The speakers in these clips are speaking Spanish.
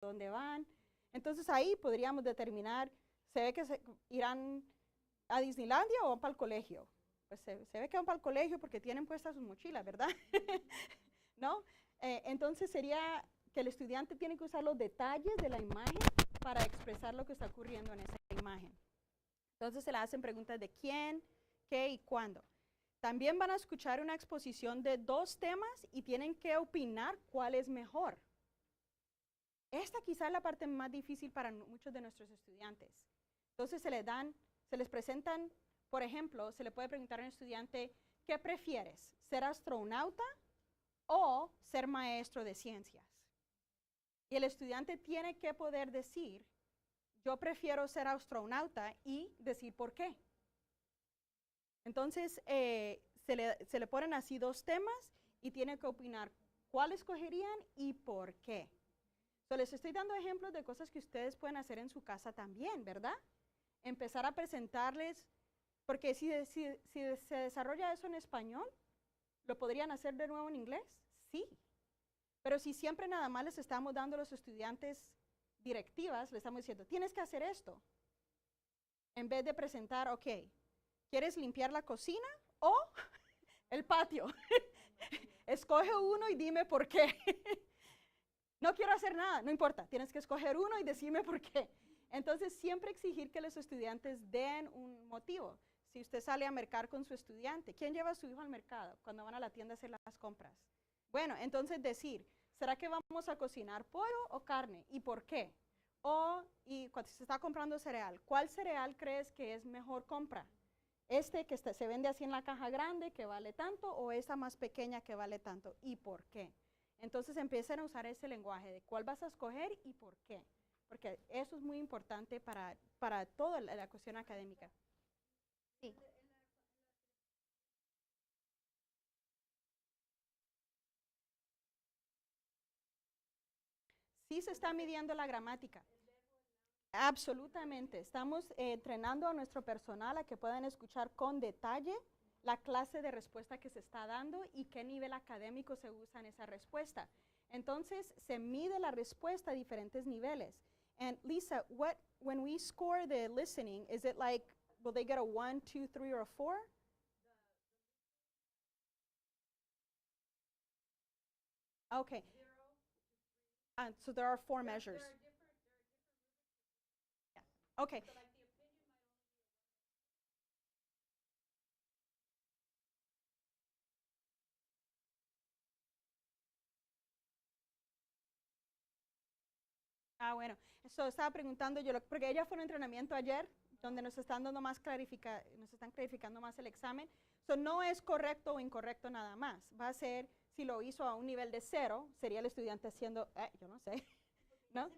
dónde van. Entonces ahí podríamos determinar, se ve que irán a Disneylandia o van para el colegio. Pues se ve que van para el colegio porque tienen puestas sus mochilas, ¿verdad? ¿No? Entonces sería que el estudiante tiene que usar los detalles de la imagen para expresar lo que está ocurriendo en esa imagen. Entonces se le hacen preguntas de quién, qué y cuándo. También van a escuchar una exposición de 2 temas y tienen que opinar cuál es mejor. Esta quizá es la parte más difícil para muchos de nuestros estudiantes. Entonces se les presentan, por ejemplo, se le puede preguntar a un estudiante, ¿qué prefieres? ¿Ser astronauta o ser maestro de ciencias? Y el estudiante tiene que poder decir, yo prefiero ser astronauta y decir por qué. Entonces, se le ponen así 2 temas y tienen que opinar cuál escogerían y por qué. Les estoy dando ejemplos de cosas que ustedes pueden hacer en su casa también, ¿verdad? Empezar a presentarles, porque si se desarrolla eso en español, ¿lo podrían hacer de nuevo en inglés? Sí. Pero si siempre nada más les estamos dando a los estudiantes directivas, les estamos diciendo, tienes que hacer esto. En vez de presentar, ok, ¿quieres limpiar la cocina o el patio? Escoge uno y dime por qué. No quiero hacer nada, no importa, tienes que escoger uno y decirme por qué. Entonces, siempre exigir que los estudiantes den un motivo. Si usted sale a mercar con su estudiante, ¿quién lleva a su hijo al mercado cuando van a la tienda a hacer las compras? Bueno, entonces decir, ¿será que vamos a cocinar pollo o carne? ¿Y por qué? Y cuando se está comprando cereal, ¿cuál cereal crees que es mejor compra? ¿Este que se vende así en la caja grande que vale tanto o esta más pequeña que vale tanto? ¿Y por qué? Entonces empiecen a usar ese lenguaje de cuál vas a escoger y por qué. Porque eso es muy importante para toda la cuestión académica. Sí. Sí se está midiendo la gramática. Absolutamente. Estamos entrenando a nuestro personal a que puedan escuchar con detalle la clase de respuesta que se está dando y qué nivel académico se usa en esa respuesta. Entonces, se mide la respuesta a diferentes niveles. And Lisa, when we score the listening, is it like, will they get a 1, 2, 3, or a 4? Okay. So there are 4 measures. Yeah. Okay. Ah, bueno, eso estaba preguntando yo, porque ella fue a un entrenamiento ayer donde nos están dando más nos están clarificando más el examen. So, no es correcto o incorrecto nada más. Va a ser, si lo hizo a un nivel de 0, sería el estudiante haciendo, yo no sé, ¿no?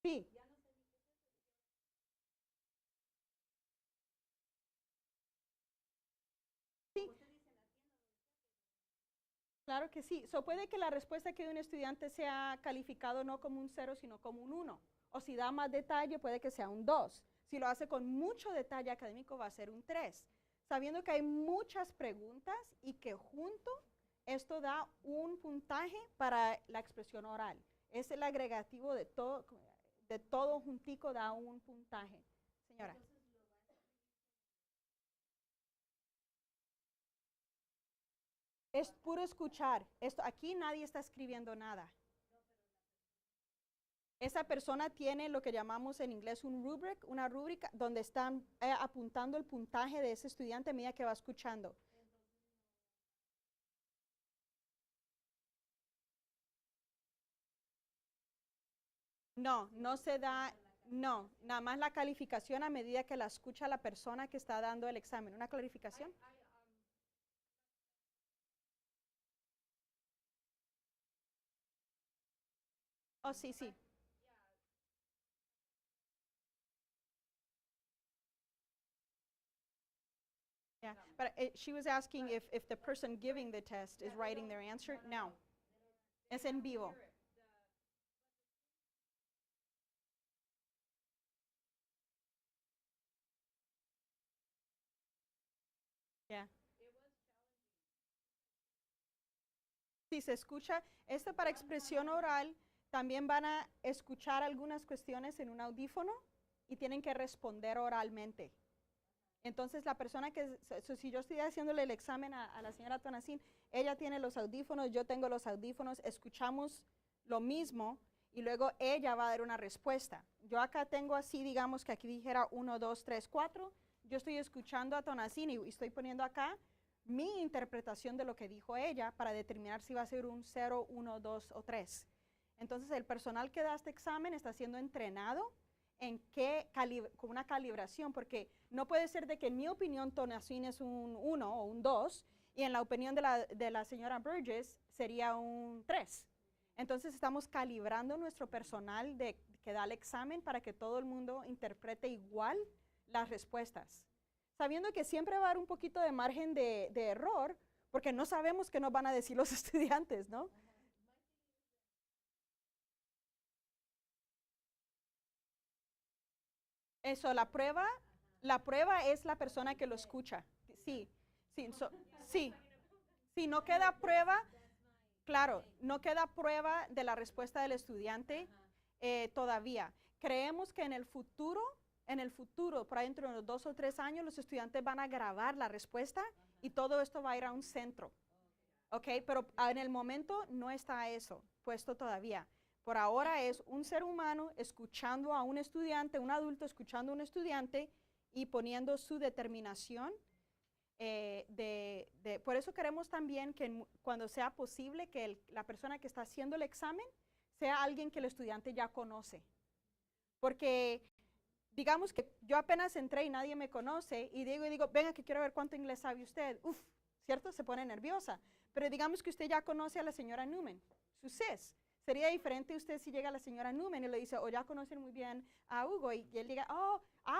Sí, sí, claro que sí. So, puede que la respuesta que de un estudiante sea calificado no como un 0, sino como un 1. O si da más detalle, puede que sea un 2. Si lo hace con mucho detalle académico, va a ser un 3. Sabiendo que hay muchas preguntas y que junto esto da un puntaje para la expresión oral. Es el agregativo de todo juntico da un puntaje. Señora. Es puro escuchar. Aquí nadie está escribiendo nada. Esa persona tiene lo que llamamos en inglés un rubric, una rúbrica, donde están apuntando el puntaje de ese estudiante a medida que va escuchando. No, no se da, no, nada más la calificación a medida que la escucha la persona que está dando el examen. ¿Una clarificación? Oh, sí, sí. Yeah, but she was asking if the person giving the test is writing their answer. No, es en vivo. Yeah. Si se escucha, para expresión oral También van a escuchar algunas cuestiones en un audífono y tienen que responder oralmente. Entonces, la persona que, si yo estoy haciéndole el examen a la señora Tonacín, ella tiene los audífonos, yo tengo los audífonos, escuchamos lo mismo y luego ella va a dar una respuesta. Yo acá tengo así, digamos que aquí dijera 1, 2, 3, 4. Yo estoy escuchando a Tonacín y estoy poniendo acá mi interpretación de lo que dijo ella para determinar si va a ser un 0, 1, 2 o 3. Entonces, el personal que da este examen está siendo entrenado en con una calibración, porque no puede ser de que en mi opinión Tonacín es un 1 o un 2 y en la opinión de la señora Burgess sería un 3. Entonces estamos calibrando nuestro personal que da el examen para que todo el mundo interprete igual las respuestas, sabiendo que siempre va a haber un poquito de margen de error, porque no sabemos qué nos van a decir los estudiantes, ¿no? Eso, la prueba es la persona que lo escucha. Sí, sí, sí. Si no queda prueba, claro, no queda prueba de la respuesta del estudiante todavía. Creemos que en el futuro, por ahí dentro de unos 2 o 3 años, los estudiantes van a grabar la respuesta y todo esto va a ir a un centro. ¿Ok? Pero en el momento no está eso puesto todavía. Por ahora es un ser humano escuchando a un estudiante, un adulto escuchando a un estudiante y poniendo su determinación. Por eso queremos también que cuando sea posible que la persona que está haciendo el examen sea alguien que el estudiante ya conoce. Porque digamos que yo apenas entré y nadie me conoce y digo, venga que quiero ver cuánto inglés sabe usted. Uf, ¿cierto? Se pone nerviosa. Pero digamos que usted ya conoce a la señora Newman, su sis. Sería diferente usted si llega a la señora Newman y le dice, ya conocen muy bien a Hugo, y él diga,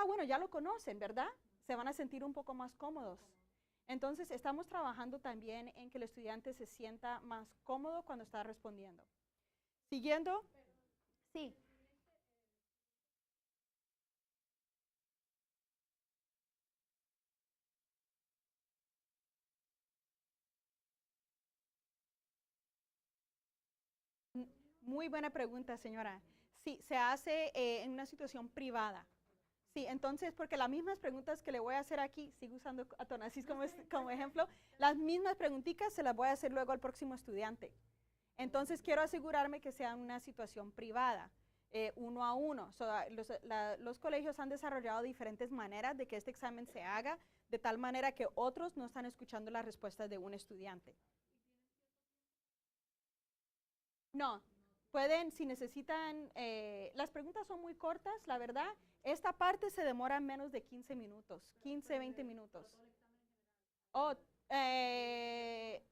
bueno, ya lo conocen, ¿verdad? Se van a sentir un poco más cómodos. Entonces, estamos trabajando también en que el estudiante se sienta más cómodo cuando está respondiendo. Siguiendo, sí. Muy buena pregunta, señora. Sí, se hace en una situación privada. Sí, entonces, porque las mismas preguntas que le voy a hacer aquí, sigo usando a Tonasis como ejemplo, las mismas preguntitas se las voy a hacer luego al próximo estudiante. Entonces, quiero asegurarme que sea una situación privada, uno a uno. Los colegios han desarrollado diferentes maneras de que este examen se haga, de tal manera que otros no están escuchando las respuestas de un estudiante. No, pueden, si necesitan, las preguntas son muy cortas, la verdad. Esta parte se demora menos de 15 minutos, 15, 20 minutos. Oh,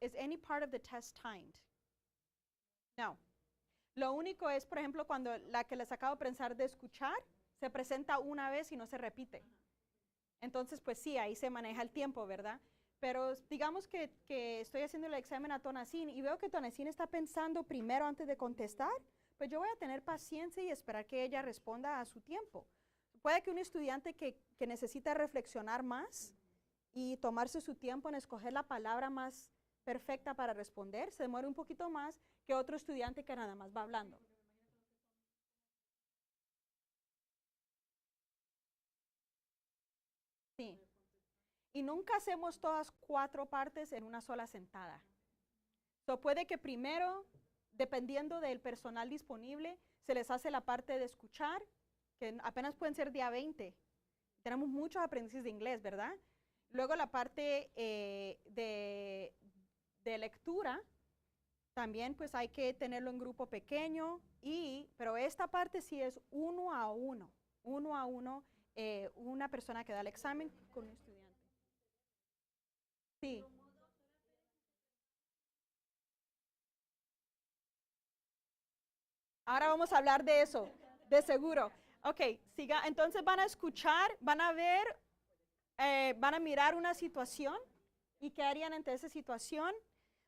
is any part of the test timed? No. Lo único es, por ejemplo, cuando la que les acabo de pensar de escuchar, se presenta una vez y no se repite. Entonces, pues sí, ahí se maneja el tiempo, ¿verdad? Pero digamos que estoy haciendo el examen a Tonacín y veo que Tonacín está pensando primero antes de contestar, pues yo voy a tener paciencia y esperar que ella responda a su tiempo. Puede que un estudiante que necesita reflexionar más y tomarse su tiempo en escoger la palabra más perfecta para responder, se demore un poquito más que otro estudiante que nada más va hablando. Sí. Y nunca hacemos todas 4 partes en una sola sentada. Puede que primero, dependiendo del personal disponible, se les hace la parte de escuchar, que apenas pueden ser día 20. Tenemos muchos aprendices de inglés, ¿verdad? Luego la parte de lectura, también pues hay que tenerlo en grupo pequeño, pero esta parte sí es uno a uno, una persona que da el examen con un estudiante. Sí. Ahora vamos a hablar de eso, de seguro. Ok, siga. Entonces van a escuchar, van a ver, van a mirar una situación y qué harían ante esa situación.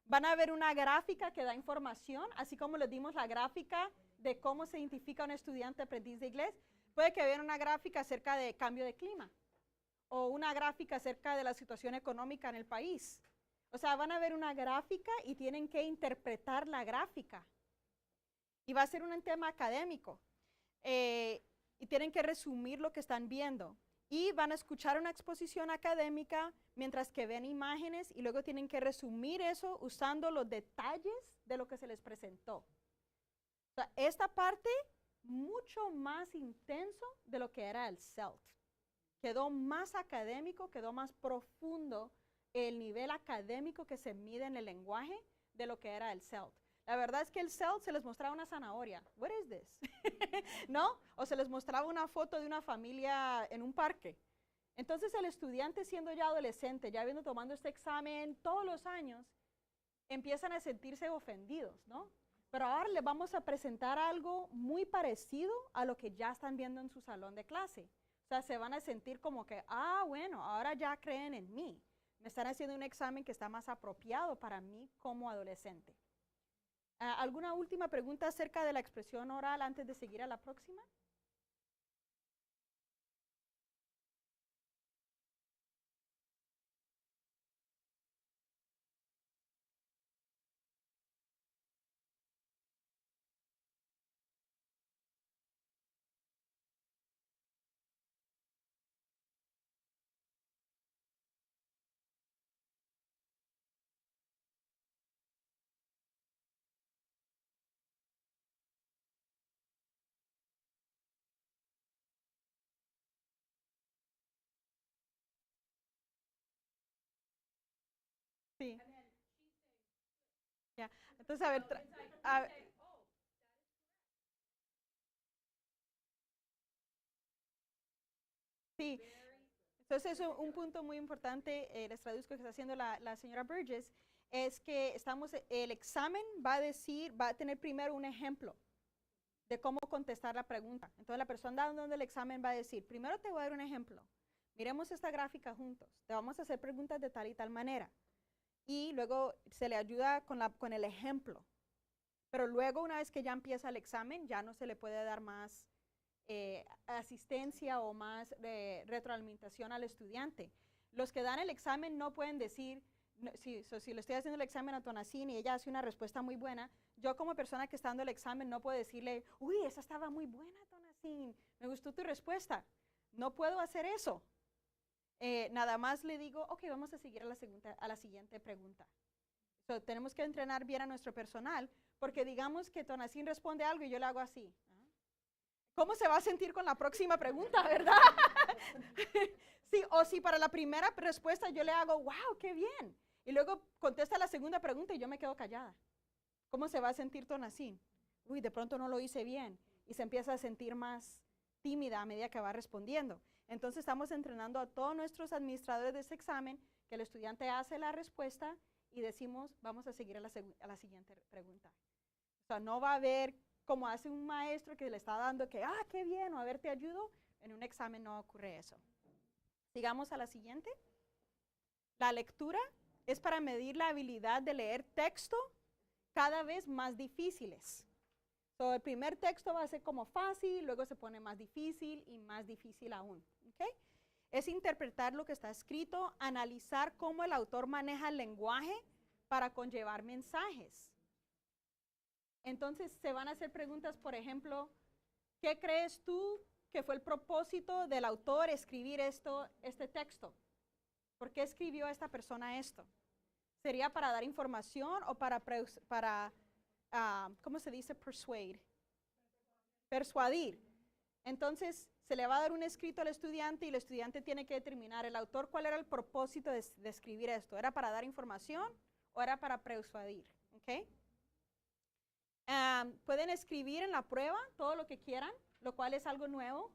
Van a ver una gráfica que da información, así como les dimos la gráfica de cómo se identifica un estudiante aprendiz de inglés. Puede que vean una gráfica acerca de cambio de clima o una gráfica acerca de la situación económica en el país. O sea, van a ver una gráfica y tienen que interpretar la gráfica. Y va a ser un tema académico. Y tienen que resumir lo que están viendo. Y van a escuchar una exposición académica mientras que ven imágenes y luego tienen que resumir eso usando los detalles de lo que se les presentó. O sea, esta parte mucho más intenso de lo que era el CELT. Quedó más académico, quedó más profundo el nivel académico que se mide en el lenguaje de lo que era el CELT. La verdad es que el CELT se les mostraba una zanahoria. What is this? ¿No? O se les mostraba una foto de una familia en un parque. Entonces el estudiante siendo ya adolescente, ya habiendo tomado este examen todos los años, empiezan a sentirse ofendidos, ¿no? Pero ahora les vamos a presentar algo muy parecido a lo que ya están viendo en su salón de clase. O sea, se van a sentir como que, bueno, ahora ya creen en mí. Me están haciendo un examen que está más apropiado para mí como adolescente. ¿Alguna última pregunta acerca de la expresión oral antes de seguir a la próxima? Sí. Ya. Entonces, a ver, sí. Entonces, eso, un punto muy importante, les traduzco que está haciendo la señora Burgess, es que el examen va a tener primero un ejemplo de cómo contestar la pregunta. Entonces, la persona dando el examen va a decir, primero te voy a dar un ejemplo. Miremos esta gráfica juntos. Te vamos a hacer preguntas de tal y tal manera. Y luego se le ayuda con el ejemplo. Pero luego, una vez que ya empieza el examen, ya no se le puede dar más asistencia o más retroalimentación al estudiante. Los que dan el examen no pueden decir, no, si le estoy haciendo el examen a Tonacín y ella hace una respuesta muy buena, yo como persona que está dando el examen no puedo decirle, uy, esa estaba muy buena, Tonacín, me gustó tu respuesta. No puedo hacer eso. Nada más le digo, ok, vamos a seguir a la siguiente pregunta. Tenemos que entrenar bien a nuestro personal, porque digamos que Tonacín responde algo y yo le hago así. ¿Cómo se va a sentir con la próxima pregunta, verdad? Sí, o si para la primera respuesta yo le hago, wow, qué bien. Y luego contesta la segunda pregunta y yo me quedo callada. ¿Cómo se va a sentir Tonacín? Uy, de pronto no lo hice bien. Y se empieza a sentir más tímida a medida que va respondiendo. Entonces estamos entrenando a todos nuestros administradores de ese examen que el estudiante hace la respuesta y decimos, vamos a seguir a la siguiente pregunta. O sea, no va a haber como hace un maestro que le está dando que, qué bien, o a ver, te ayudo. En un examen no ocurre eso. Sigamos a la siguiente. La lectura es para medir la habilidad de leer texto cada vez más difíciles. El primer texto va a ser como fácil, luego se pone más difícil y más difícil aún. ¿Okay? Es interpretar lo que está escrito, analizar cómo el autor maneja el lenguaje para conllevar mensajes. Entonces se van a hacer preguntas, por ejemplo, ¿qué crees tú que fue el propósito del autor escribir este texto? ¿Por qué escribió esta persona esto? ¿Sería para dar información o para ¿cómo se dice? Persuadir. Entonces se le va a dar un escrito al estudiante y el estudiante tiene que determinar el autor cuál era el propósito de escribir esto. ¿Era para dar información o era para persuadir? ¿Okay? Pueden escribir en la prueba todo lo que quieran, lo cual es algo nuevo.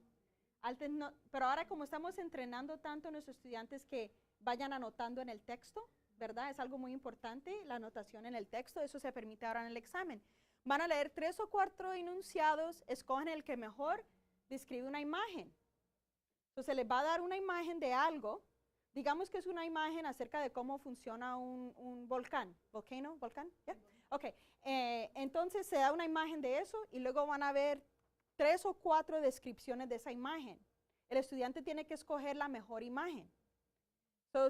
Pero ahora como estamos entrenando tanto a nuestros estudiantes que vayan anotando en el texto, ¿verdad? Es algo muy importante, la anotación en el texto, eso se permite ahora en el examen. Van a leer 3 o 4 enunciados, escogen el que mejor describe una imagen. Entonces les va a dar una imagen de algo, digamos que es una imagen acerca de cómo funciona un volcán. ¿Volcán? ¿Yeah? Ok, entonces se da una imagen de eso y luego van a ver 3 o 4 descripciones de esa imagen. El estudiante tiene que escoger la mejor imagen.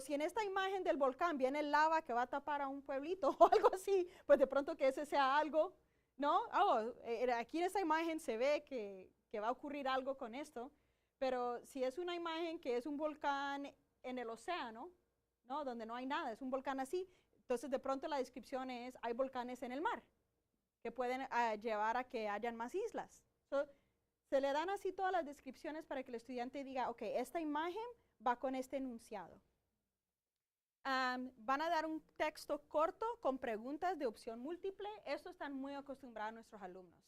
Si en esta imagen del volcán viene lava que va a tapar a un pueblito o algo así, pues de pronto que ese sea algo ¿No? Aquí en esta imagen se ve que va a ocurrir algo con esto, pero si es una imagen que es un volcán en el océano, ¿no? Donde no hay nada, es un volcán así, entonces de pronto la descripción es, hay volcanes en el mar, que pueden llevar a que hayan más islas. Se le dan así todas las descripciones para que el estudiante diga, ok, esta imagen va con este enunciado. Van a dar un texto corto con preguntas de opción múltiple. Esto están muy acostumbrados nuestros alumnos.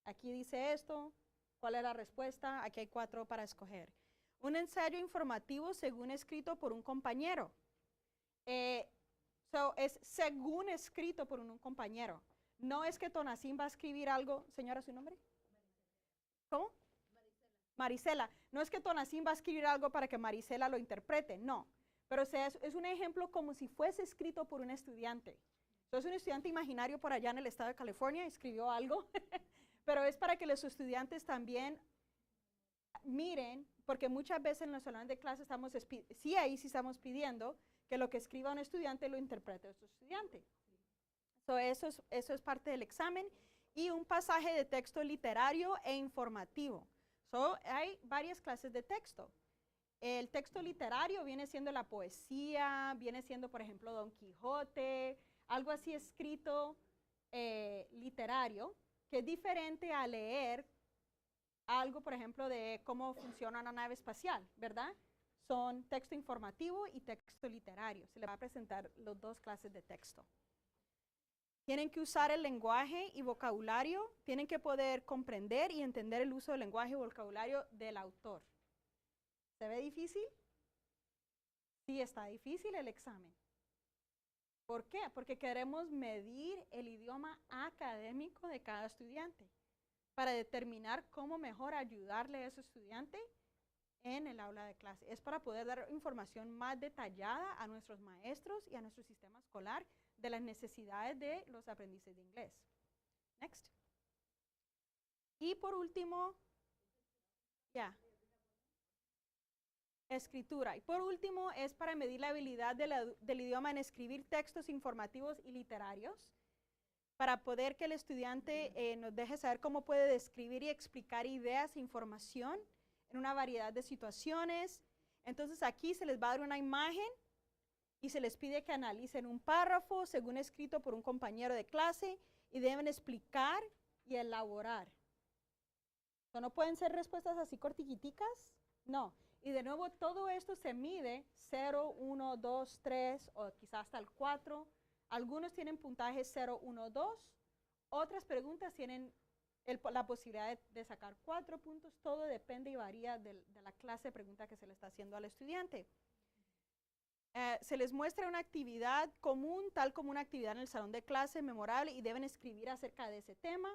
Aquí dice esto, ¿cuál es la respuesta? Aquí hay 4 para escoger. Un ensayo informativo según escrito por un compañero. Es según escrito por un compañero. No es que Tonacín va a escribir algo. Señora, ¿su nombre? ¿Cómo? Marisela. No es que Tonacín va a escribir algo para que Marisela lo interprete, no. Pero es un ejemplo como si fuese escrito por un estudiante. Entonces, un estudiante imaginario por allá en el estado de California escribió algo, pero es para que los estudiantes también miren, porque muchas veces en los salones de clase ahí sí estamos pidiendo que lo que escriba un estudiante lo interprete otro estudiante. Eso es parte del examen. Y un pasaje de texto literario e informativo. Hay varias clases de texto. El texto literario viene siendo la poesía, viene siendo, por ejemplo, Don Quijote, algo así escrito literario, que es diferente a leer algo, por ejemplo, de cómo funciona una nave espacial, ¿verdad? Son texto informativo y texto literario. Se le va a presentar las 2 clases de texto. Tienen que usar el lenguaje y vocabulario, tienen que poder comprender y entender el uso del lenguaje y vocabulario del autor. ¿Se ve difícil? Sí, está difícil el examen. ¿Por qué? Porque queremos medir el idioma académico de cada estudiante para determinar cómo mejor ayudarle a ese estudiante en el aula de clase. Es para poder dar información más detallada a nuestros maestros y a nuestro sistema escolar de las necesidades de los aprendices de inglés. Next. Y por último, escritura. Y por último es para medir la habilidad del idioma en escribir textos informativos y literarios, para poder que el estudiante nos deje saber cómo puede describir y explicar ideas e información en una variedad de situaciones. Entonces aquí se les va a dar una imagen y se les pide que analicen un párrafo según escrito por un compañero de clase y deben explicar y elaborar. ¿No pueden ser respuestas así cortiquiticas? No. Y de nuevo todo esto se mide 0, 1, 2, 3 o quizás hasta el 4. Algunos tienen puntaje 0, 1, 2. Otras preguntas tienen la posibilidad de sacar 4 puntos. Todo depende y varía de la clase de pregunta que se le está haciendo al estudiante. Se les muestra una actividad común, tal como una actividad en el salón de clase memorable, y deben escribir acerca de ese tema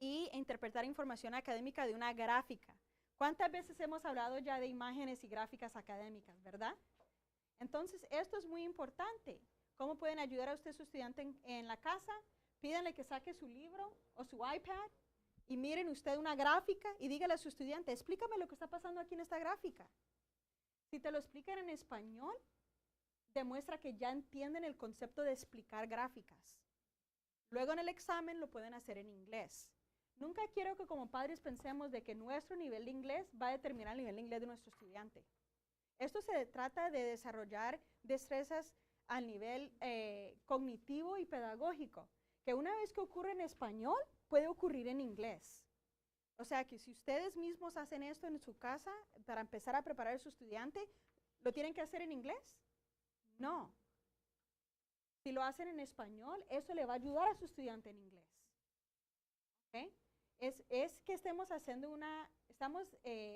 e interpretar información académica de una gráfica. ¿Cuántas veces hemos hablado ya de imágenes y gráficas académicas, verdad? Entonces, esto es muy importante. ¿Cómo pueden ayudar a usted, su estudiante, en la casa? Pídanle que saque su libro o su iPad y miren usted una gráfica y dígale a su estudiante, explícame lo que está pasando aquí en esta gráfica. Si te lo explican en español, demuestra que ya entienden el concepto de explicar gráficas. Luego en el examen lo pueden hacer en inglés. Nunca quiero que como padres pensemos de que nuestro nivel de inglés va a determinar el nivel de inglés de nuestro estudiante. Esto se trata de desarrollar destrezas al nivel cognitivo y pedagógico, que una vez que ocurre en español, puede ocurrir en inglés. O sea que si ustedes mismos hacen esto en su casa para empezar a preparar a su estudiante, ¿lo tienen que hacer en inglés? No. Si lo hacen en español, eso le va a ayudar a su estudiante en inglés. ¿Okay? Es que estamos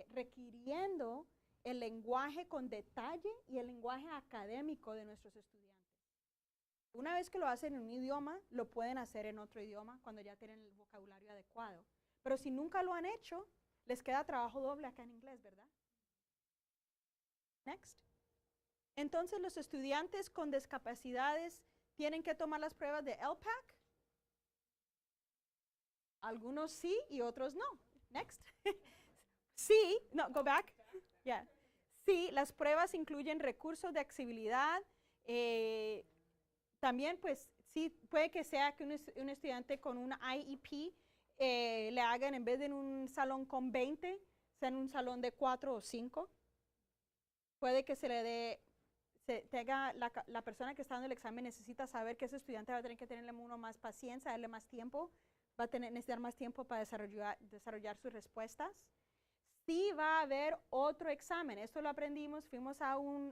requiriendo el lenguaje con detalle y el lenguaje académico de nuestros estudiantes. Una vez que lo hacen en un idioma, lo pueden hacer en otro idioma cuando ya tienen el vocabulario adecuado. Pero si nunca lo han hecho, les queda trabajo doble acá en inglés, ¿verdad? Next. Entonces, los estudiantes con discapacidades tienen que tomar las pruebas de LPAC. Algunos sí y otros no. Next. Sí, no, go back. Yeah. Sí, las pruebas incluyen recursos de accesibilidad. También, pues, sí puede que sea que un estudiante con un IEP le hagan, en vez de en un salón con 20, sea en un salón de 4 o 5. Puede que se le dé, tenga la persona que está dando el examen necesita saber que ese estudiante va a tener que tenerle uno más paciencia, darle más tiempo, va a necesitar más tiempo para desarrollar sus respuestas. Sí va a haber otro examen, esto lo aprendimos,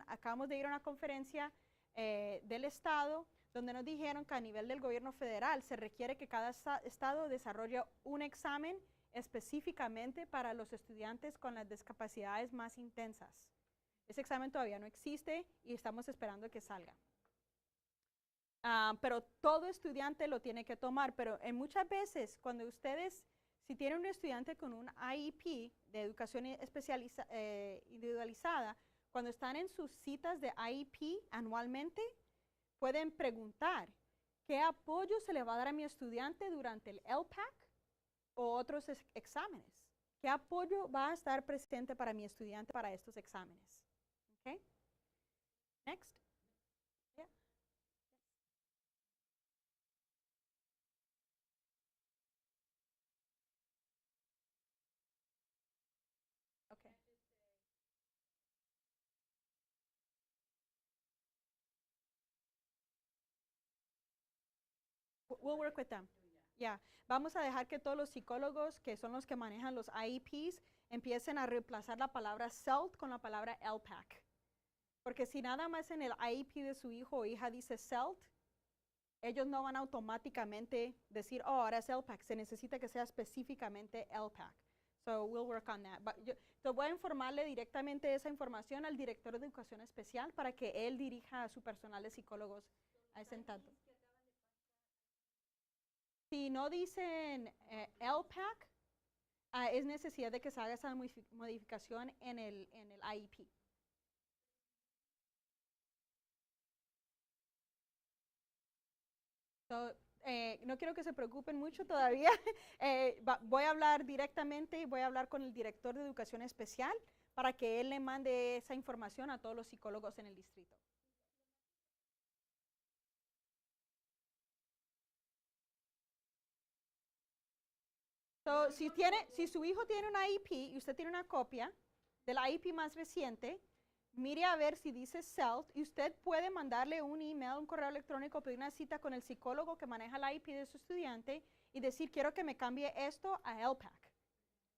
acabamos de ir a una conferencia del Estado, donde nos dijeron que a nivel del gobierno federal se requiere que cada estado desarrolle un examen específicamente para los estudiantes con las discapacidades más intensas. Ese examen todavía no existe y estamos esperando que salga. Pero todo estudiante lo tiene que tomar, pero muchas veces cuando ustedes, si tienen un estudiante con un IEP de educación individualizada, cuando están en sus citas de IEP anualmente, pueden preguntar, ¿qué apoyo se le va a dar a mi estudiante durante el LPAC o otros exámenes? ¿Qué apoyo va a estar presente para mi estudiante para estos exámenes? Okay. Next. Yeah. Okay. We'll work with them. Yeah. Vamos a dejar que todos los psicólogos, que son los que manejan los IEPs, empiecen a reemplazar la palabra CELT con la palabra LPAC. Porque si nada más en el IEP de su hijo o hija dice CELT, ellos no van a automáticamente decir, oh, ahora es LPAC. Se necesita que sea específicamente LPAC. So we'll work on that. Yo voy a informarle directamente esa información al director de educación especial para que él dirija a su personal de psicólogos a ese tanto. Si no dicen LPAC, es necesidad de que se haga esa modificación en el IEP. So, no quiero que se preocupen mucho todavía. Voy a hablar directamente y voy a hablar con el director de educación especial para que él le mande esa información a todos los psicólogos en el distrito. So, si su hijo tiene un IEP y usted tiene una copia del IEP más reciente, mire a ver si dice CELT y usted puede mandarle un email, un correo electrónico, pedir una cita con el psicólogo que maneja el IEP de su estudiante y decir, quiero que me cambie esto a LPAC.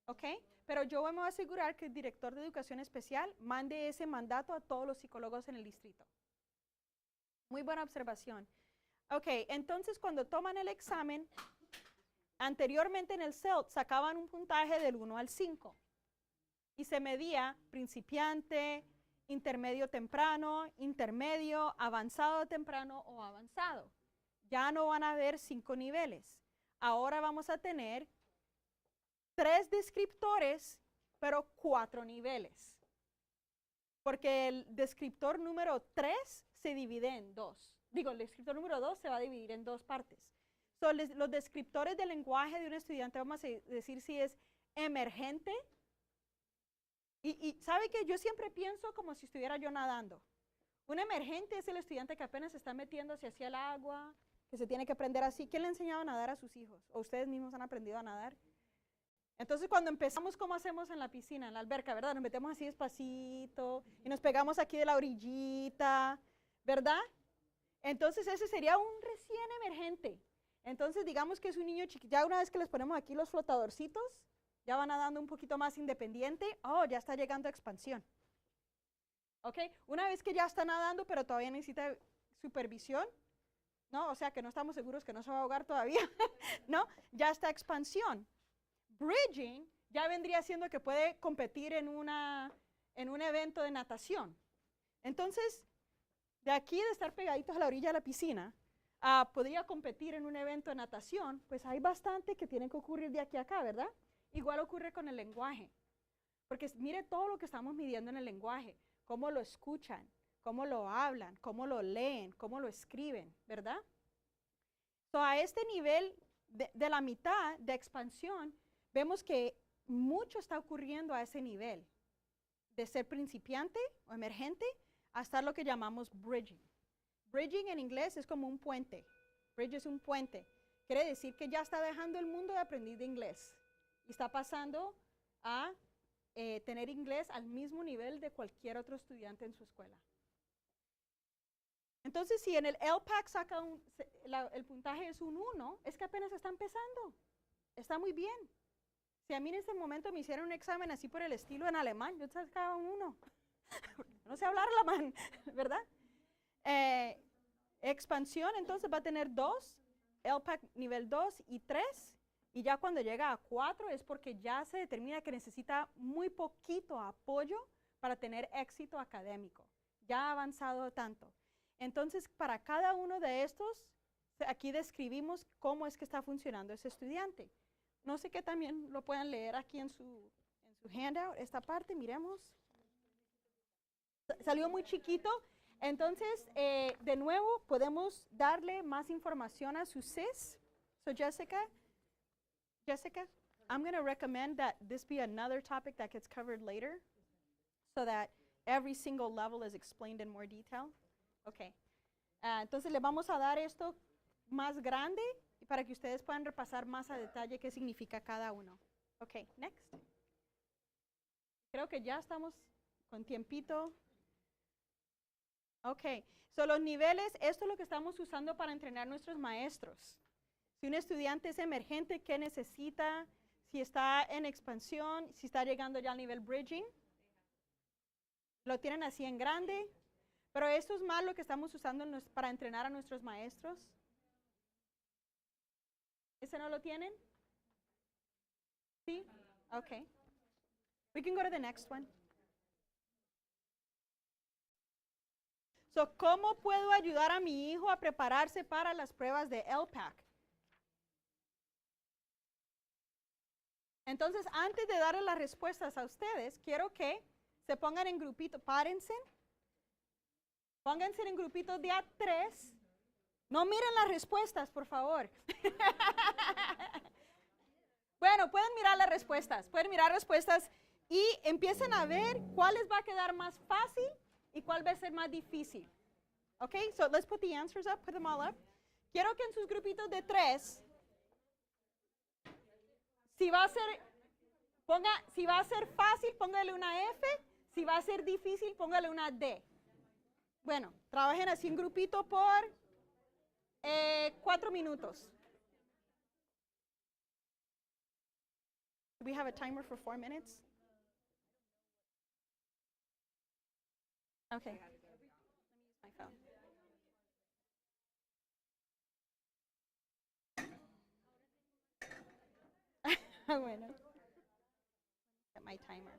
¿Ok? Pero yo me voy a asegurar que el director de educación especial mande ese mandato a todos los psicólogos en el distrito. Muy buena observación. Ok, entonces cuando toman el examen, anteriormente en el CELT sacaban un puntaje del 1 al 5 y se medía principiante, intermedio temprano, intermedio, avanzado temprano o avanzado. Ya no van a haber 5 niveles. Ahora vamos a tener 3 descriptores, pero 4 niveles. Porque el descriptor número 3 se divide en 2. Digo, el descriptor número 2 se va a dividir en 2 partes. Los descriptores del lenguaje de un estudiante, vamos a decir si es emergente. Y ¿sabe qué? Yo siempre pienso como si estuviera yo nadando. Un emergente es el estudiante que apenas se está metiendo hacia el agua, que se tiene que aprender así. ¿Quién le ha enseñado a nadar a sus hijos? ¿O ustedes mismos han aprendido a nadar? Entonces cuando empezamos, ¿cómo hacemos en la piscina, en la alberca, verdad? Nos metemos así despacito y nos pegamos aquí de la orillita, ¿verdad? Entonces ese sería un recién emergente. Entonces digamos que es un niño chiquito, ya una vez que les ponemos aquí los flotadorcitos, ya van nadando un poquito más independiente, oh, ya está llegando a expansión. ¿Ok? Una vez que ya está nadando, pero todavía necesita supervisión, ¿no? O sea que no estamos seguros que no se va a ahogar todavía, ¿no? Ya está expansión. Bridging ya vendría siendo que puede competir en un evento de natación. Entonces, de aquí de estar pegaditos a la orilla de la piscina, podría competir en un evento de natación, pues hay bastante que tiene que ocurrir de aquí a acá, ¿verdad? Igual ocurre con el lenguaje, porque mire todo lo que estamos midiendo en el lenguaje, cómo lo escuchan, cómo lo hablan, cómo lo leen, cómo lo escriben, ¿verdad? So, a este nivel de la mitad de expansión, vemos que mucho está ocurriendo a ese nivel, de ser principiante o emergente hasta lo que llamamos bridging. Bridging en inglés es como un puente, Bridge es un puente. Quiere decir que ya está dejando el mundo de aprender de inglés y está pasando a tener inglés al mismo nivel de cualquier otro estudiante en su escuela. Entonces, si en el LPAC saca el puntaje es un 1, es que apenas está empezando. Está muy bien. Si a mí en este momento me hicieran un examen así por el estilo en alemán, yo sacaba un 1. No sé hablar alemán, ¿verdad? Expansión, entonces va a tener 2, LPAC nivel 2 y 3. Y ya cuando llega a 4 es porque ya se determina que necesita muy poquito apoyo para tener éxito académico. Ya ha avanzado tanto. Entonces, para cada uno de estos, aquí describimos cómo es que está funcionando ese estudiante. No sé que también lo puedan leer aquí en su handout, esta parte, miremos. Salió muy chiquito. Entonces, de nuevo, podemos darle más información a su SIS. So, Jessica, I'm going to recommend that this be another topic that gets covered later so that every single level is explained in more detail. Okay. Entonces, le vamos a dar esto más grande para que ustedes puedan repasar más a detalle qué significa cada uno. Okay, next. Creo que ya estamos con tiempito. Ok, so los niveles, esto es lo que estamos usando para entrenar a nuestros maestros. Si un estudiante es emergente, ¿qué necesita? Si está en expansión, si está llegando ya al nivel bridging. Lo tienen así en grande. Pero esto es más lo que estamos usando para entrenar a nuestros maestros. ¿Ese no lo tienen? ¿Sí? Ok. We can go to the next one. So, ¿cómo puedo ayudar a mi hijo a prepararse para las pruebas de LPAC? Entonces, antes de darle las respuestas a ustedes, quiero que se pongan en grupito, párense, pónganse en grupitos de A3. No miren las respuestas, por favor. Bueno, pueden mirar respuestas y empiecen a ver cuál les va a quedar más fácil y cuál va a ser más difícil. Ok, so let's put the answers up, put them all up. Quiero que en sus grupitos de 3, si va a ser fácil, póngale una F. Si va a ser difícil, póngale una D. Bueno, trabajen así en grupito por 4 minutos. Do we have a timer for 4 minutes? Okay. Let me use my phone. Bueno. Set my timer.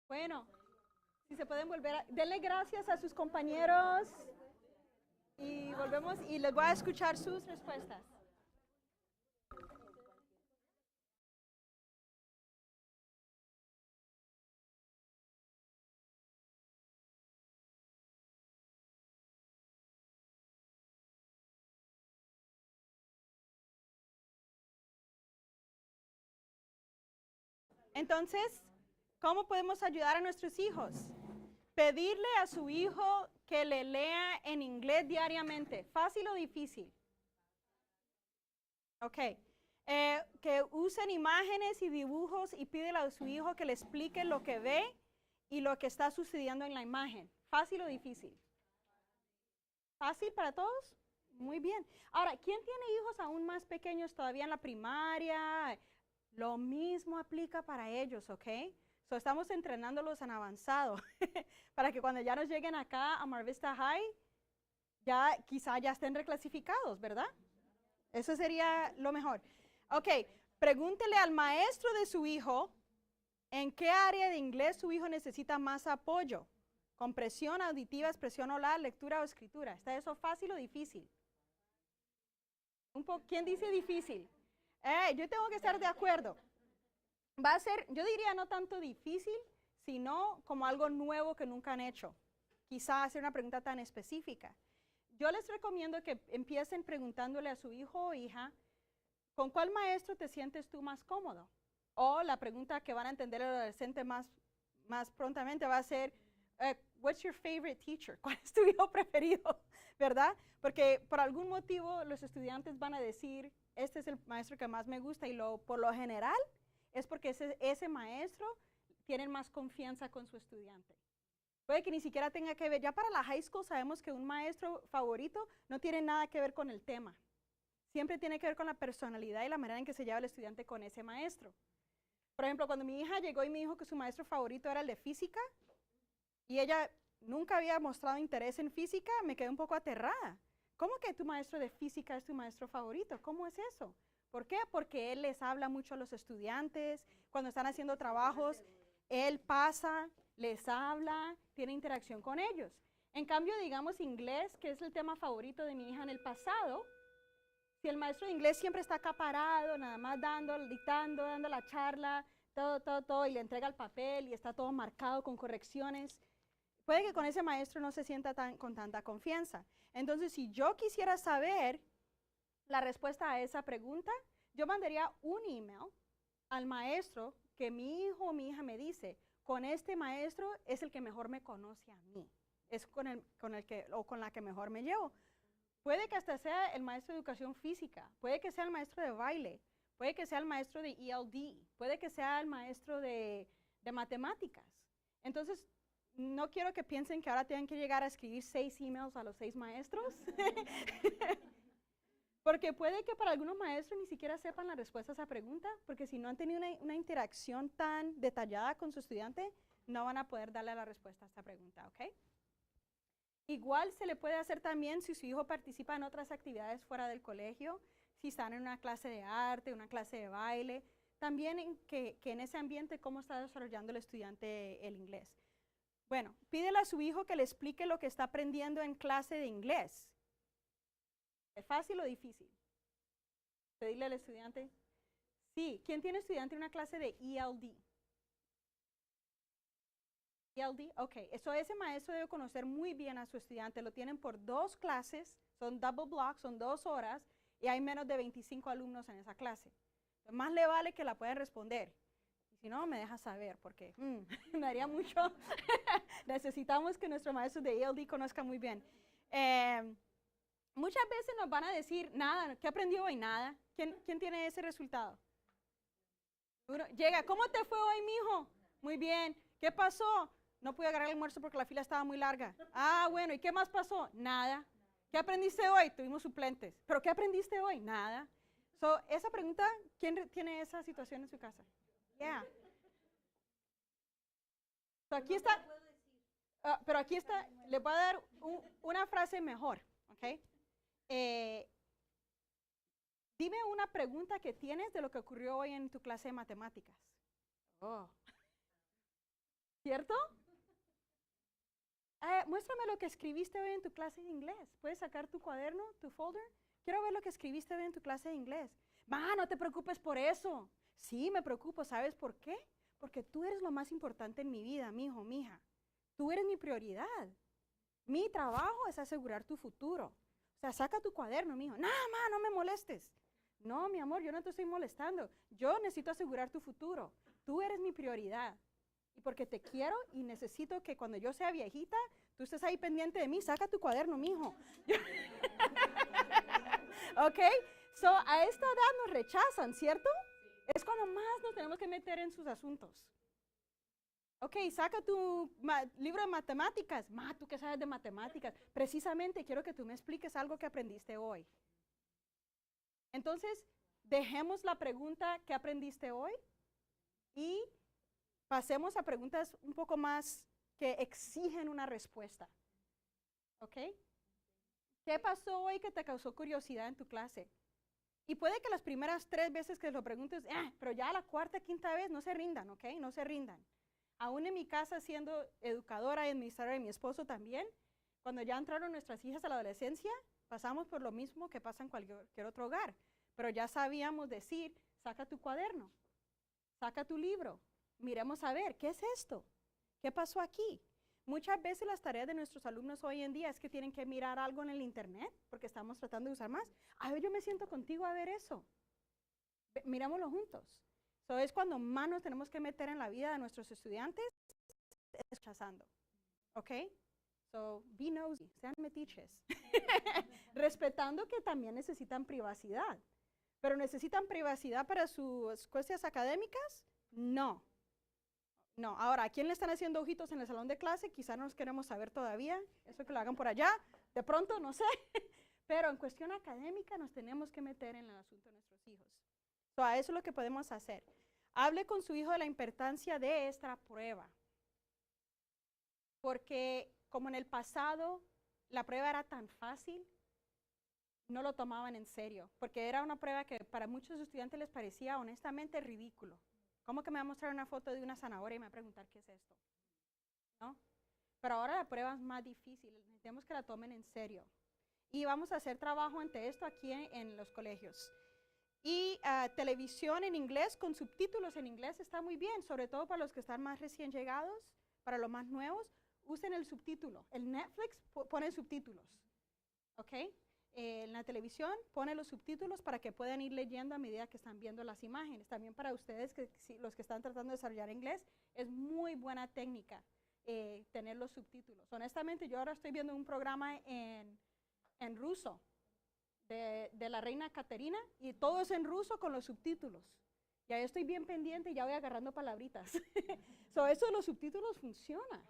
Bueno, si se pueden volver a... Denle gracias a sus compañeros y volvemos y les voy a escuchar sus respuestas. Entonces, ¿cómo podemos ayudar a nuestros hijos? Pedirle a su hijo que le lea en inglés diariamente. ¿Fácil o difícil? Ok. Que usen imágenes y dibujos y pídele a su hijo que le explique lo que ve y lo que está sucediendo en la imagen. ¿Fácil o difícil? ¿Fácil para todos? Muy bien. Ahora, ¿quién tiene hijos aún más pequeños todavía en la primaria? Lo mismo aplica para ellos, ¿ok? So, estamos entrenándolos en avanzado para que cuando ya nos lleguen acá a Mar Vista High, ya quizá ya estén reclasificados, ¿verdad? Eso sería lo mejor. Ok, pregúntele al maestro de su hijo en qué área de inglés su hijo necesita más apoyo. Compresión auditiva, expresión oral, lectura o escritura. ¿Está eso fácil o difícil? ¿Quién dice difícil? Yo tengo que estar de acuerdo. Va a ser, yo diría no tanto difícil, sino como algo nuevo que nunca han hecho. Quizá hacer una pregunta tan específica. Yo les recomiendo que empiecen preguntándole a su hijo o hija, ¿con cuál maestro te sientes tú más cómodo? O la pregunta que van a entender el adolescente más prontamente va a ser, what's your favorite teacher? ¿Cuál es tu hijo preferido? ¿Verdad? Porque por algún motivo los estudiantes van a decir, este es el maestro que más me gusta y por lo general es porque ese maestro tiene más confianza con su estudiante. Puede que ni siquiera tenga que ver, ya para la high school sabemos que un maestro favorito no tiene nada que ver con el tema. Siempre tiene que ver con la personalidad y la manera en que se lleva el estudiante con ese maestro. Por ejemplo, cuando mi hija llegó y me dijo que su maestro favorito era el de física y ella nunca había mostrado interés en física, me quedé un poco aterrada. ¿Cómo que tu maestro de física es tu maestro favorito? ¿Cómo es eso? ¿Por qué? Porque él les habla mucho a los estudiantes, cuando están haciendo trabajos, él pasa, les habla, tiene interacción con ellos. En cambio, digamos inglés, que es el tema favorito de mi hija en el pasado, si el maestro de inglés siempre está acá parado, nada más dictando, dando la charla, todo, y le entrega el papel y está todo marcado con correcciones, puede que con ese maestro no se sienta con tanta confianza. Entonces, si yo quisiera saber la respuesta a esa pregunta, yo mandaría un email al maestro que mi hijo o mi hija me dice, con este maestro es el que mejor me conoce a mí, es con el que o con la que mejor me llevo. Puede que hasta sea el maestro de educación física, puede que sea el maestro de baile, puede que sea el maestro de ELD, puede que sea el maestro de matemáticas. Entonces, no quiero que piensen que ahora tienen que llegar a escribir 6 emails a los 6 maestros. Porque puede que para algunos maestros ni siquiera sepan la respuesta a esa pregunta, porque si no han tenido una interacción tan detallada con su estudiante, no van a poder darle la respuesta a esta pregunta, ¿ok? Igual se le puede hacer también si su hijo participa en otras actividades fuera del colegio, si están en una clase de arte, una clase de baile, también que en ese ambiente cómo está desarrollando el estudiante el inglés. Bueno, pídele a su hijo que le explique lo que está aprendiendo en clase de inglés. ¿Es fácil o difícil? Pedirle al estudiante. Sí, ¿quién tiene estudiante en una clase de ELD? ELD, ok. Eso ese maestro debe conocer muy bien a su estudiante. Lo tienen por 2 clases, son double blocks, son 2 horas, y hay menos de 25 alumnos en esa clase. Entonces, más le vale que la puedan responder. Y si no, me deja saber, porque me haría mucho. Necesitamos que nuestro maestro de ELD conozca muy bien. Muchas veces nos van a decir, nada, ¿qué aprendió hoy? Nada. ¿Quién tiene ese resultado? Llega, ¿cómo te fue hoy, mijo? Muy bien. ¿Qué pasó? No pude agarrar el almuerzo porque la fila estaba muy larga. Ah, bueno, ¿y qué más pasó? Nada. ¿Qué aprendiste hoy? Tuvimos suplentes. ¿Pero qué aprendiste hoy? Nada. So, esa pregunta, ¿quién tiene esa situación en su casa? Yeah. So, aquí está, pero aquí está, le voy a dar una frase mejor, ¿ok? Dime una pregunta que tienes de lo que ocurrió hoy en tu clase de matemáticas. Oh. ¿cierto? Muéstrame lo que escribiste hoy en tu clase de inglés. ¿Puedes sacar tu cuaderno, tu folder? Quiero ver lo que escribiste hoy en tu clase de inglés. No te preocupes por eso. Sí, me preocupo. ¿Sabes por qué? Porque tú eres lo más importante en mi vida, mi hijo, mi hija. Tú eres mi prioridad. Mi trabajo es asegurar tu futuro. O sea, saca tu cuaderno, mi hijo. No, ma, no me molestes. No, mi amor, yo no te estoy molestando. Yo necesito asegurar tu futuro. Tú eres mi prioridad. Y porque te quiero y necesito que cuando yo sea viejita, tú estés ahí pendiente de mí, saca tu cuaderno, mijo. ¿Ok? So, a esta edad nos rechazan, ¿cierto? Es cuando más nos tenemos que meter en sus asuntos. Ok, saca tu libro de matemáticas. ¿Tú qué sabes de matemáticas? Precisamente quiero que tú me expliques algo que aprendiste hoy. Entonces, dejemos la pregunta ¿qué aprendiste hoy? Y pasemos a preguntas un poco más que exigen una respuesta. ¿Ok? ¿Qué pasó hoy que te causó curiosidad en tu clase? Y puede que las primeras 3 veces que lo preguntes, pero ya la cuarta, quinta vez, no se rindan, ¿ok? No se rindan. Aún en mi casa, siendo educadora y administradora de mi esposo también, cuando ya entraron nuestras hijas a la adolescencia, pasamos por lo mismo que pasa en cualquier otro hogar. Pero ya sabíamos decir, saca tu cuaderno, saca tu libro, miremos a ver, ¿qué es esto? ¿Qué pasó aquí? Muchas veces las tareas de nuestros alumnos hoy en día es que tienen que mirar algo en el internet, porque estamos tratando de usar más. A ver, yo me siento contigo a ver eso. Mirámoslo juntos. Eso es cuando más nos tenemos que meter en la vida de nuestros estudiantes, rechazando. ¿Ok? So, be nosy, sean metiches. Respetando que también necesitan privacidad. ¿Pero necesitan privacidad para sus cuestiones académicas? No. No, ahora, ¿a quién le están haciendo ojitos en el salón de clase? Quizá no nos queremos saber todavía, eso que lo hagan por allá, de pronto, no sé, pero en cuestión académica nos tenemos que meter en el asunto de nuestros hijos. So, a eso es lo que podemos hacer. Hable con su hijo de la importancia de esta prueba, porque como en el pasado la prueba era tan fácil, no lo tomaban en serio, porque era una prueba que para muchos estudiantes les parecía honestamente ridículo. ¿Cómo que me va a mostrar una foto de una zanahoria y me va a preguntar qué es esto? ¿No? Pero ahora la prueba es más difícil, necesitamos que la tomen en serio. Y vamos a hacer trabajo ante esto aquí en los colegios. Y televisión en inglés con subtítulos en inglés está muy bien, sobre todo para los que están más recién llegados, para los más nuevos, usen el subtítulo. El Netflix pone subtítulos, ¿ok? En la televisión pone los subtítulos para que puedan ir leyendo a medida que están viendo las imágenes. También para ustedes, los que están tratando de desarrollar inglés, es muy buena técnica tener los subtítulos. Honestamente, yo ahora estoy viendo un programa en ruso de la reina Caterina y todo es en ruso con los subtítulos. Ya estoy bien pendiente y ya voy agarrando palabritas. Eso de los subtítulos funciona.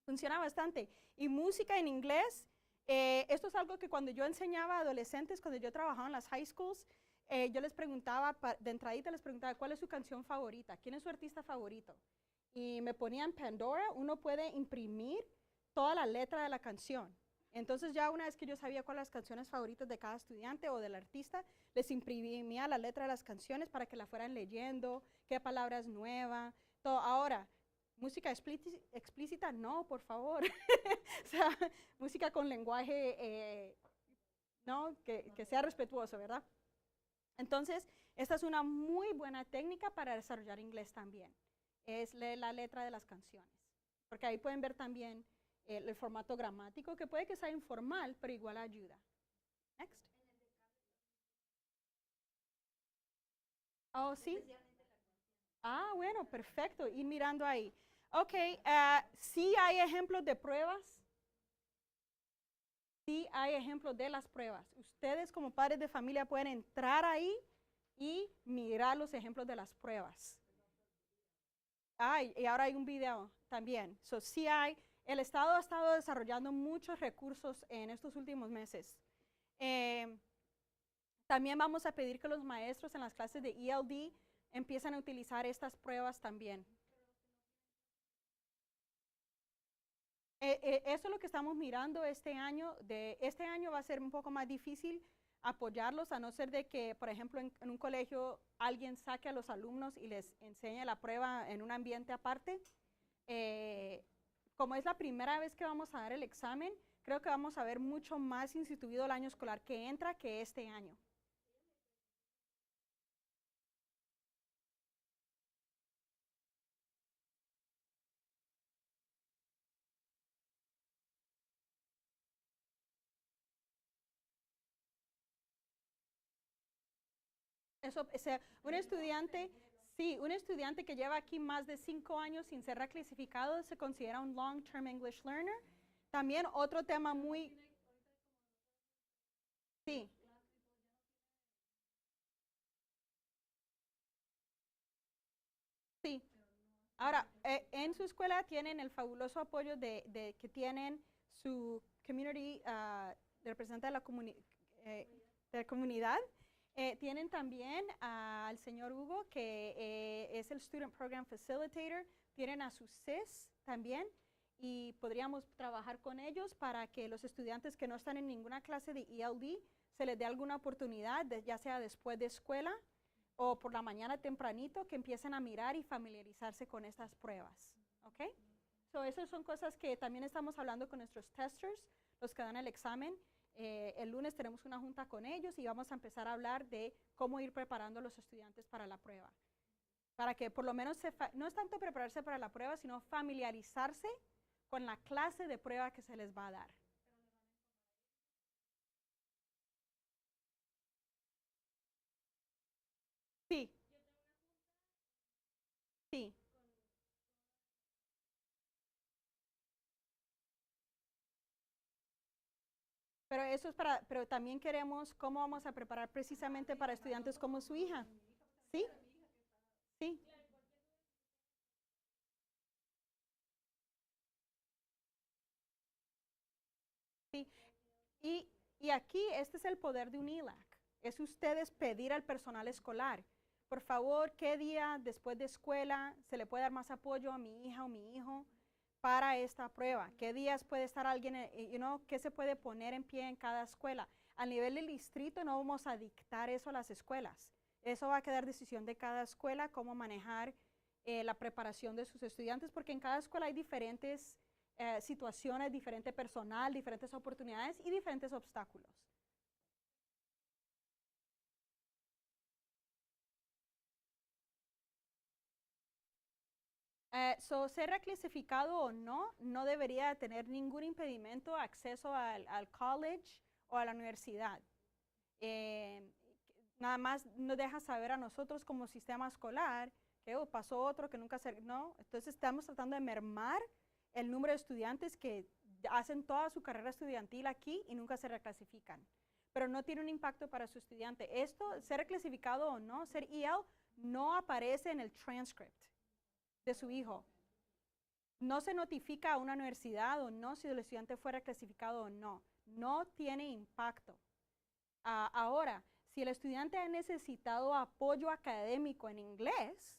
Funciona bastante. Y música en inglés. Esto es algo que cuando yo enseñaba a adolescentes, cuando yo trabajaba en las high schools, yo les preguntaba, de entradita les preguntaba, ¿cuál es su canción favorita? ¿Quién es su artista favorito? Y me ponían Pandora, uno puede imprimir toda la letra de la canción. Entonces ya una vez que yo sabía cuáles las canciones favoritas de cada estudiante o del artista, les imprimía la letra de las canciones para que la fueran leyendo, qué palabra es nueva, todo. Ahora, música explícita, no, por favor. O sea, música con lenguaje, no, que sea respetuoso, ¿verdad? Entonces, esta es una muy buena técnica para desarrollar inglés también. Es leer la letra de las canciones. Porque ahí pueden ver también el formato gramático, que puede que sea informal, pero igual ayuda. Next. Oh, sí. Ah, bueno, perfecto. Ir mirando ahí. Ok, sí hay ejemplos de pruebas. Sí hay ejemplos de las pruebas. Ustedes como padres de familia pueden entrar ahí y mirar los ejemplos de las pruebas. Y ahora hay un video también. Sí hay, el Estado ha estado desarrollando muchos recursos en estos últimos meses. También vamos a pedir que los maestros en las clases de ELD empiecen a utilizar estas pruebas también. Eso es lo que estamos mirando este año. Este año va a ser un poco más difícil apoyarlos, a no ser de que, por ejemplo, en un colegio alguien saque a los alumnos y les enseñe la prueba en un ambiente aparte. eh, como es la primera vez que vamos a dar el examen, creo que vamos a ver mucho más instituido el año escolar que entra que este año. Eso, un estudiante, sí, un estudiante que lleva aquí más de 5 años sin ser reclasificado se considera un long-term English learner. También otro tema muy, sí, sí. Ahora, en su escuela tienen el fabuloso apoyo de que tienen su community, representante de eh, de la comunidad. Tienen también al señor Hugo, que es el Student Program Facilitator. Tienen a su CIS también. Y podríamos trabajar con ellos para que los estudiantes que no están en ninguna clase de ELD se les dé alguna oportunidad, ya sea después de escuela o por la mañana tempranito, que empiecen a mirar y familiarizarse con estas pruebas. ¿Ok? So, esas son cosas que también estamos hablando con nuestros testers, los que dan el examen. El lunes tenemos una junta con ellos y vamos a empezar a hablar de cómo ir preparando a los estudiantes para la prueba. Para que por lo menos, no es tanto prepararse para la prueba, sino familiarizarse con la clase de prueba que se les va a dar. Sí, sí. Pero eso es pero también queremos cómo vamos a preparar precisamente para estudiantes como su hija. ¿Sí? Sí. Sí. Y, y aquí este es el poder de un ELAC. Es ustedes pedir al personal escolar, por favor, ¿qué día después de escuela se le puede dar más apoyo a mi hija o mi hijo para esta prueba? ¿Qué días puede estar alguien, qué se puede poner en pie en cada escuela? A nivel del distrito no vamos a dictar eso a las escuelas. Eso va a quedar decisión de cada escuela, cómo manejar la preparación de sus estudiantes, porque en cada escuela hay diferentes situaciones, diferente personal, diferentes oportunidades y diferentes obstáculos. Ser reclasificado o no, no debería tener ningún impedimento acceso al college o a la universidad. Eh, Nada más nos deja saber a nosotros como sistema escolar que pasó otro que nunca se... No, entonces estamos tratando de mermar el número de estudiantes que hacen toda su carrera estudiantil aquí y nunca se reclasifican. Pero no tiene un impacto para su estudiante. Esto, ser reclasificado o no, ser EL, no aparece en el transcript de su hijo. No se notifica a una universidad o no si el estudiante fue reclasificado o no. No tiene impacto. Ahora, si el estudiante ha necesitado apoyo académico en inglés,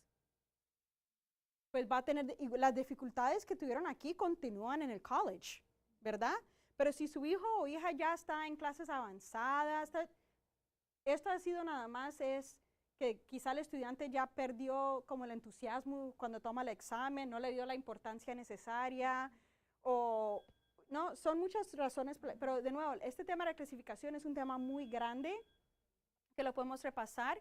pues va a tener, y las dificultades que tuvieron aquí continúan en el college, ¿verdad? Pero si su hijo o hija ya está en clases avanzadas, esto ha sido nada más es que quizá el estudiante ya perdió como el entusiasmo cuando toma el examen, no le dio la importancia necesaria o no, son muchas razones, pero de nuevo, este tema de la clasificación es un tema muy grande que lo podemos repasar.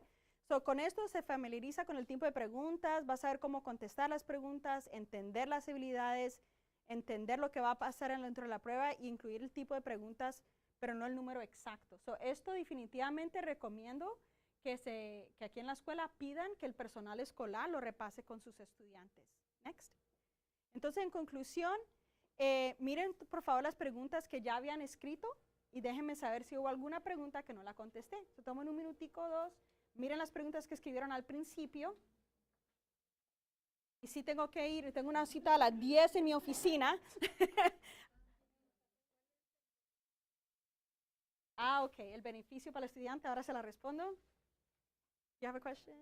Con esto se familiariza con el tipo de preguntas, va a saber cómo contestar las preguntas, entender las habilidades, entender lo que va a pasar dentro de la prueba e incluir el tipo de preguntas, pero no el número exacto. Esto definitivamente recomiendo que aquí en la escuela pidan que el personal escolar lo repase con sus estudiantes. Next. Entonces, en conclusión, miren por favor las preguntas que ya habían escrito y déjenme saber si hubo alguna pregunta que no la contesté. Tomen un minutico o dos, miren las preguntas que escribieron al principio. Y sí tengo que ir, tengo una cita a las 10 en mi oficina. Ok, el beneficio para el estudiante, ahora se la respondo. You have a question?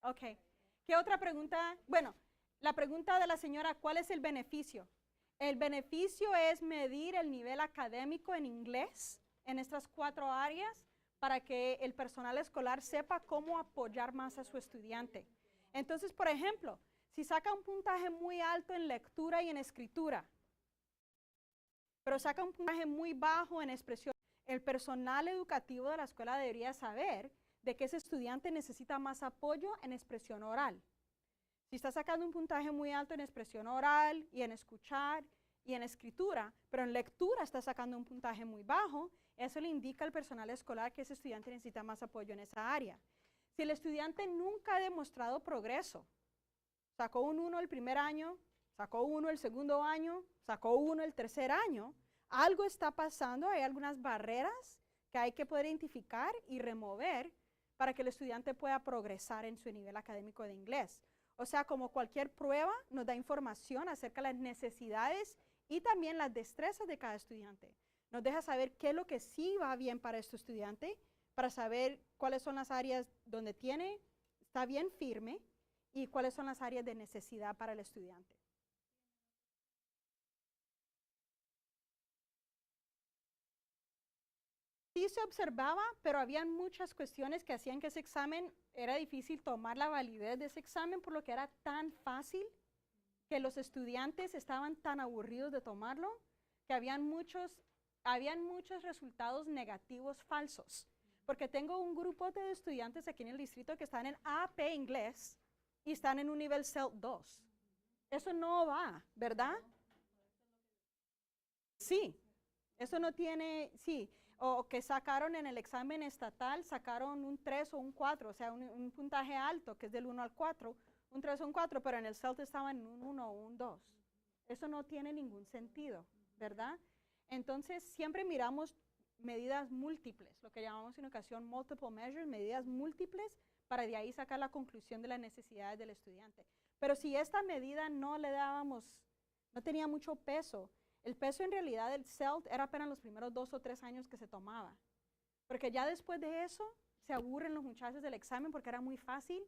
Ok. ¿Qué otra pregunta? Bueno, la pregunta de la señora, ¿cuál es el beneficio? El beneficio es medir el nivel académico en inglés en estas 4 áreas para que el personal escolar sepa cómo apoyar más a su estudiante. Entonces, por ejemplo, Si saca un puntaje muy alto en lectura y en escritura, pero saca un puntaje muy bajo en expresión, el personal educativo de la escuela debería saber de que ese estudiante necesita más apoyo en expresión oral. Si está sacando un puntaje muy alto en expresión oral y en escuchar y en escritura, pero en lectura está sacando un puntaje muy bajo, eso le indica al personal escolar que ese estudiante necesita más apoyo en esa área. Si el estudiante nunca ha demostrado progreso, sacó un 1 el primer año, sacó 1 el segundo año, sacó 1 el tercer año, algo está pasando, hay algunas barreras que hay que poder identificar y remover para que el estudiante pueda progresar en su nivel académico de inglés. O sea, como cualquier prueba, nos da información acerca de las necesidades y también las destrezas de cada estudiante. Nos deja saber qué es lo que sí va bien para este estudiante, para saber cuáles son las áreas donde está bien firme y cuáles son las áreas de necesidad para el estudiante. Sí se observaba, pero había muchas cuestiones que hacían que ese examen era difícil tomar la validez de ese examen, por lo que era tan fácil que los estudiantes estaban tan aburridos de tomarlo, que habían muchos resultados negativos falsos. Porque tengo un grupo de estudiantes aquí en el distrito que están en AP Inglés y están en un nivel CELT 2. Eso no va, ¿verdad? Sí, eso no tiene, sí, o que sacaron en el examen estatal, sacaron un 3 o un 4, o sea, un puntaje alto, que es del 1 al 4, un 3 o un 4, pero en el CELT estaban en un 1 o un 2. Eso no tiene ningún sentido, ¿verdad? Entonces, siempre miramos medidas múltiples, lo que llamamos en ocasión multiple measures, medidas múltiples, para de ahí sacar la conclusión de las necesidades del estudiante. Pero si esta medida no le dábamos, no tenía mucho peso, el peso en realidad del CELT era apenas los primeros 2 o 3 años que se tomaba. Porque ya después de eso se aburren los muchachos del examen porque era muy fácil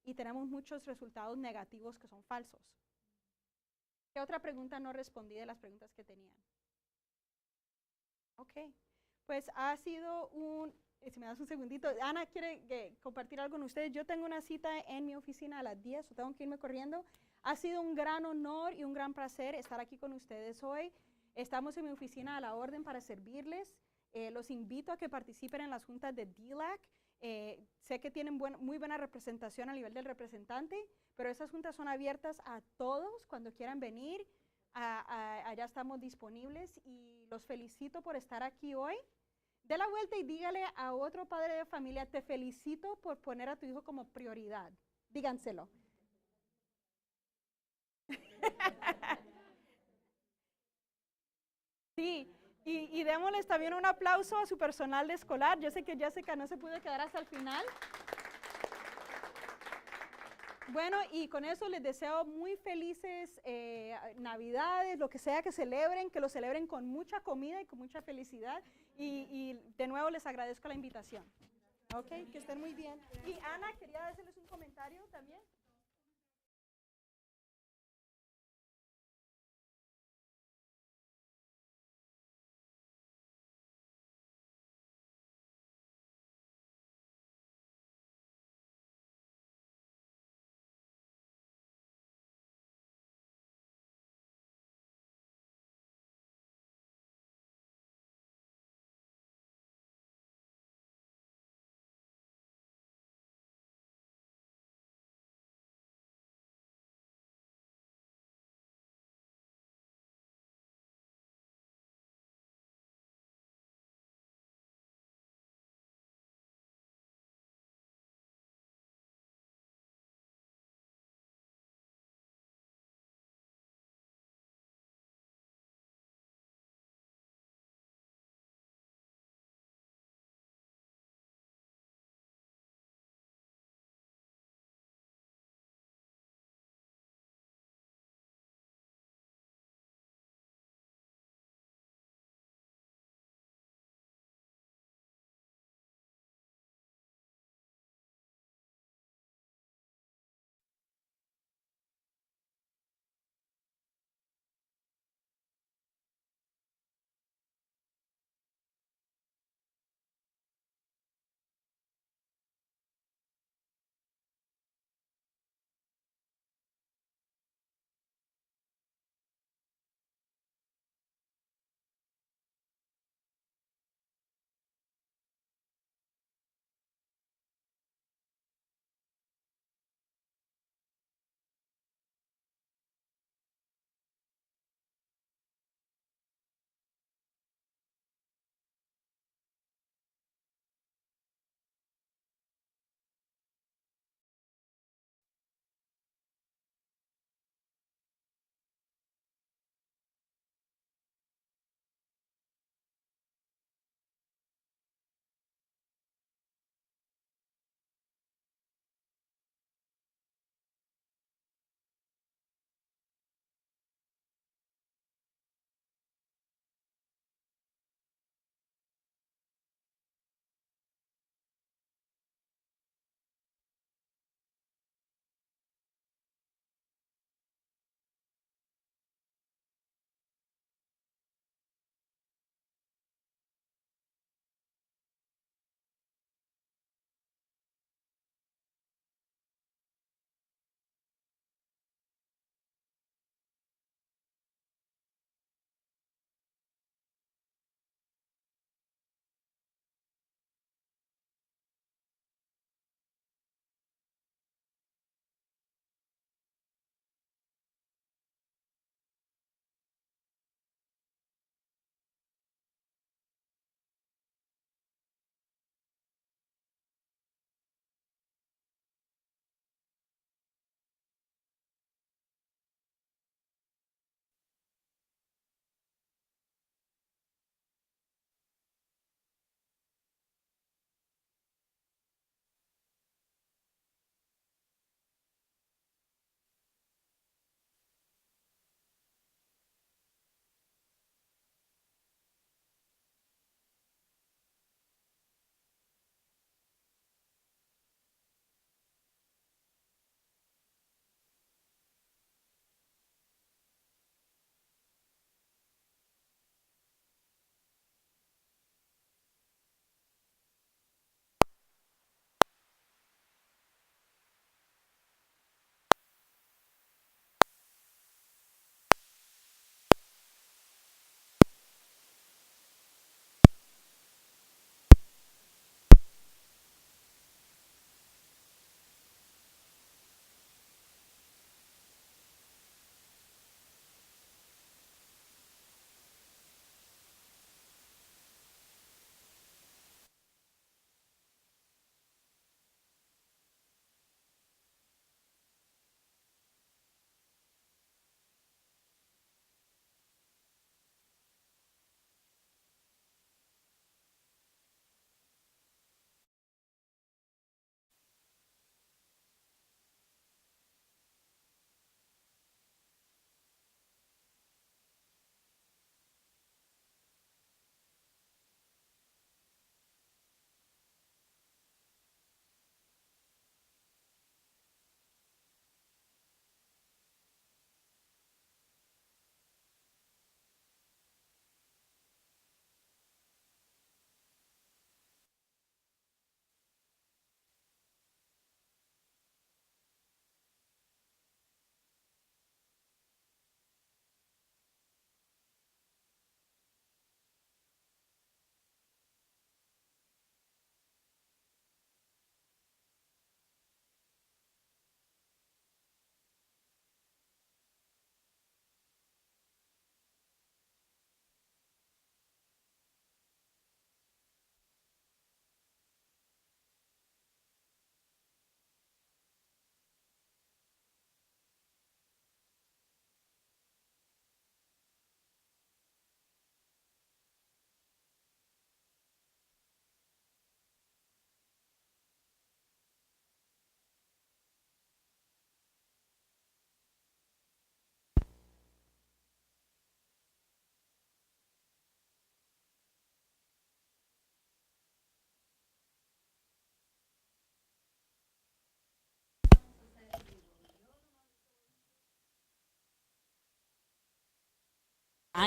y tenemos muchos resultados negativos que son falsos. ¿Qué otra pregunta no respondí de las preguntas que tenían? Ok, pues ha sido si me das un segundito, Ana quiere compartir algo con ustedes. Yo tengo una cita en mi oficina a las 10, o tengo que irme corriendo. Ha sido un gran honor y un gran placer estar aquí con ustedes hoy. Estamos en mi oficina a la orden para servirles. Los invito a que participen en las juntas de DLAC. Sé que tienen muy buena representación a nivel del representante, pero esas juntas son abiertas a todos cuando quieran venir. Allá estamos disponibles y los felicito por estar aquí hoy. Dé la vuelta y dígale a otro padre de familia, te felicito por poner a tu hijo como prioridad. Díganselo. Sí, y démosles también un aplauso a su personal escolar. Yo sé que Jessica no se pudo quedar hasta el final. Bueno, y con eso les deseo muy felices Navidades, lo que sea que celebren, que lo celebren con mucha comida y con mucha felicidad. Y de nuevo les agradezco la invitación. Ok, que estén muy bien. Y Ana, quería hacerles un comentario también.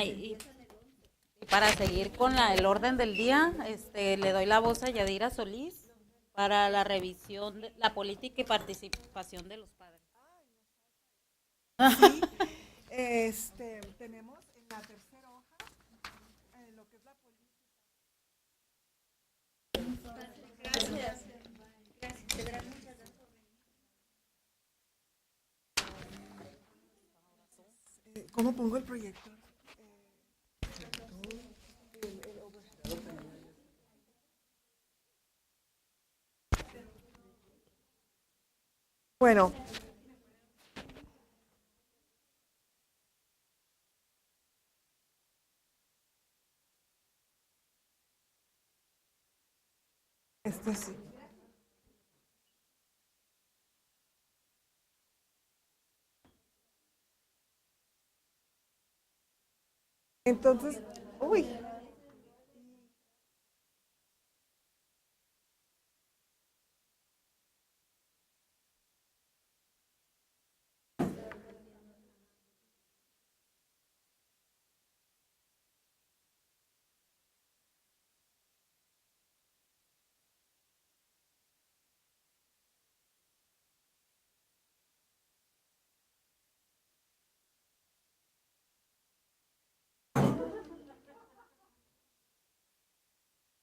Y para seguir con el orden del día, le doy la voz a Yadira Solís para la revisión de la política y participación de los padres. Sí, tenemos en la tercera hoja lo que es la política. ¿Cómo pongo el proyector? Bueno, sí. Entonces, uy,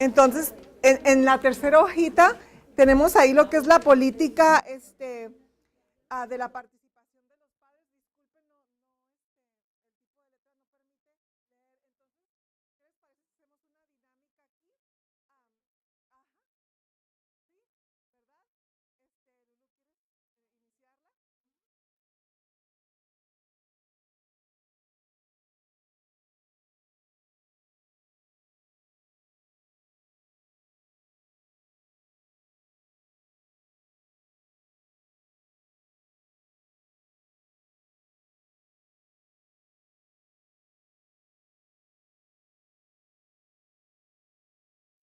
entonces en la tercera hojita tenemos ahí lo que es la política, de la participación de los padres. Disculpen, no, el tipo de letra no permite leer. Entonces, ¿qué les parece si hacemos una dinámica aquí? Ajá, sí, ¿verdad? Lulu, ¿quieres iniciarla?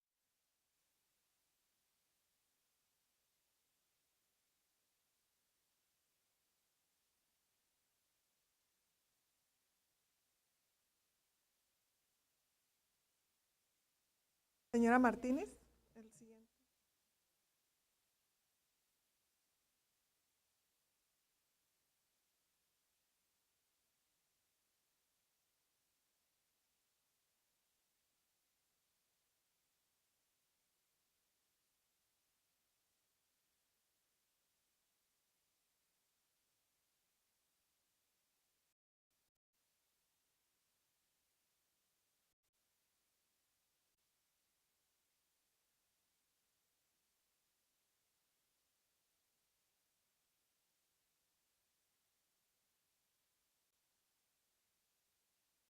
Señora Martínez.